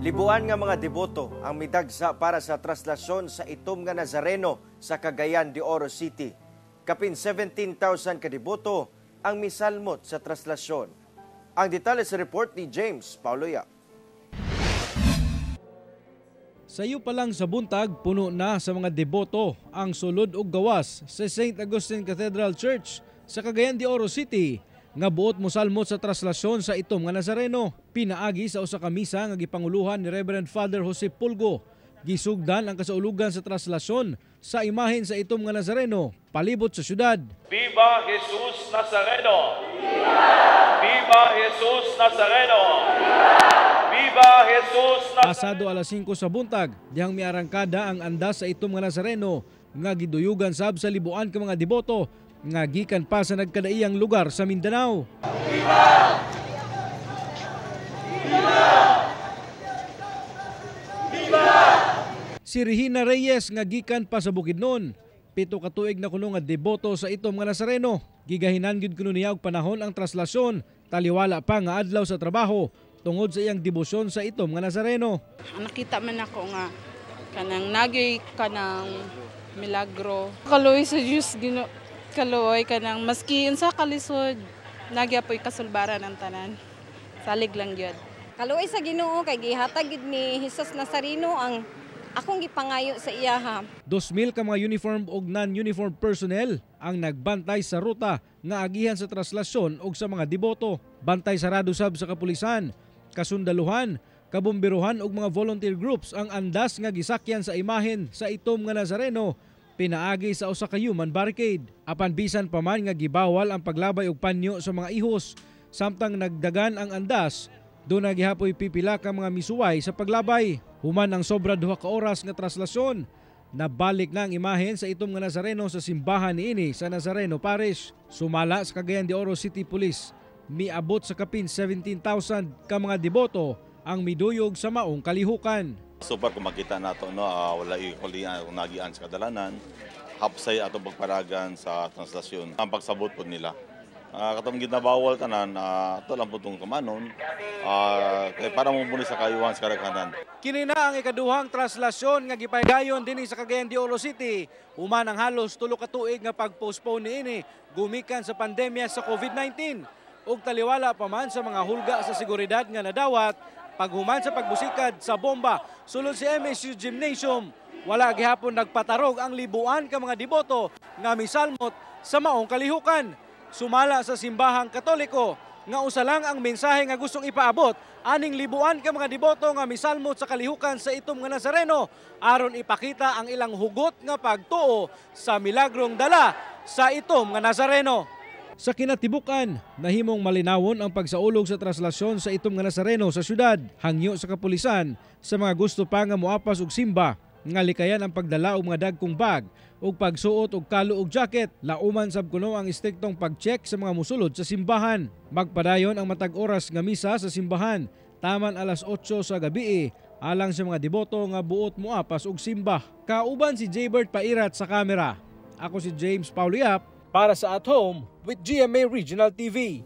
Libuan nga mga deboto ang midagsa para sa traslasyon sa itom nga Nazareno sa Cagayan de Oro City. Kapin 17,000 ka deboto ang misalmot sa traslasyon. Ang detalye sa report ni James Paulo Yap. Sayo pa lang sa buntag, puno na sa mga deboto ang sulod ug gawas sa St. Augustine Cathedral Church sa Cagayan de Oro City nga buot mosalmot sa traslasyon sa itom nga Nazareno. Pinaagi sa usa ka misa nga gipanguluhan ni Reverend Father Jose Pulgo. Gisugdan ang kasaulugan sa traslasyon sa imahen sa itom nga Nazareno palibot sa syudad. Viva Jesus Nazareno! Viva! Viva Jesus Nazareno! Viva Jesus Nazareno! Pasado alas 5 sa buntag, dihang miarangkada ang andas sa itom nga Nazareno nga giduyugan sab sa libuan ka mga deboto nga gikan pa sa nagkadaiyang lugar sa Mindanao. Viva! Viva! Viva! Si Regina Reyes nga gikan pa sa Bukidnon, 7 ka tuig na kuno nga deboto sa itom nga Nazareno. Gigahinan gyud kuno niya og panahon ang traslasyon, taliwala pa nga adlaw sa trabaho tungod sa iyang debosyon sa itom nga Nazareno. Nakita man ako nga kanang nagyoy kanang milagro. Kaluoy sa Diyos Ginoo. Kaluoy kanang maski unsa kalisod nagyapoy kasulbaran ang tanan. Salig lang gyud. Kaluoy sa Ginoo kay gihatag gid ni Jesus Nazareno ang akong gipangayo sa iyaha. 2,000 ka mga uniform ug non-uniform personnel ang nagbantay sa ruta nga agihan sa traslasyon ug sa mga deboto. Bantay sarado sab sa kapulisan, kasundaluhan, kabomberuhan ug mga volunteer groups ang andas nga gisakyan sa imahen sa itom nga Nazareno. Pinaagi sa usa ka human barricade. Apan bisan pa man nga gibawal ang paglabay og panyo sa mga ihos, samtang nagdagan ang andas, doon na gihapoy pipila ka mga misuway sa paglabay. Human ang sobra 2 ka oras nga traslasyon, nabalik na ang imahen sa itom nga Nazareno sa simbahan niini sa Nazareno Parish. Sumala sa Cagayan de Oro City Police, miabot sa kapin 17,000 ka mga deboto ang miduyog sa maong kalihukan. So far kung makita nato wala ikulian kung nagian sa kadalanan, hapsay atong pagparagan sa translasyon. Ang pagsabot po nila. Katong ginabawal tanan, ito lang po itong kamanon, kaya para mumuli sa kayuhan sa karaghanan. Kini na ang ikaduhang traslasyon nga gipaygayon dinhi sa Cagayan de Oro City. Human ang halos 3 ka tuig nga pag-postpone niini gumikan sa pandemya sa COVID-19. Ug taliwala pa man sa mga hulga sa seguridad nga nadawat, paghuman sa pagbusikad sa bomba sulod si MSU Gymnasium, wala gihapon nagpatarog ang libuan ka mga deboto nga misalmot sa maong kalihukan. Sumala sa simbahang Katoliko nga usa lang ang mensahe nga gustong ipaabot aning libuan ka mga deboto nga misalmot sa kalihukan sa itom nga Nazareno aron ipakita ang ilang hugot nga pagtuo sa milagrong dala sa itom nga Nazareno. Sa kinatibukan, nahimong malinawon ang pagsaulog sa traslasyon sa itom nga Nazareno sa syudad, hangyo sa kapulisan sa mga gusto pa nga moapas og simba, nga likayan ang pagdala og mga dagkong bag ug pagsuot og kalo og jacket. Lauman sab kuno ang istriktong pag-check sa mga musulod sa simbahan. Magpadayon ang matag oras nga misa sa simbahan, taman alas 8 sa gabi alang sa mga deboto nga buot moapas og simba. Kauban si Jaybert Pairat sa kamera. Ako si James Paulo Yap para sa At Home with GMA Regional TV.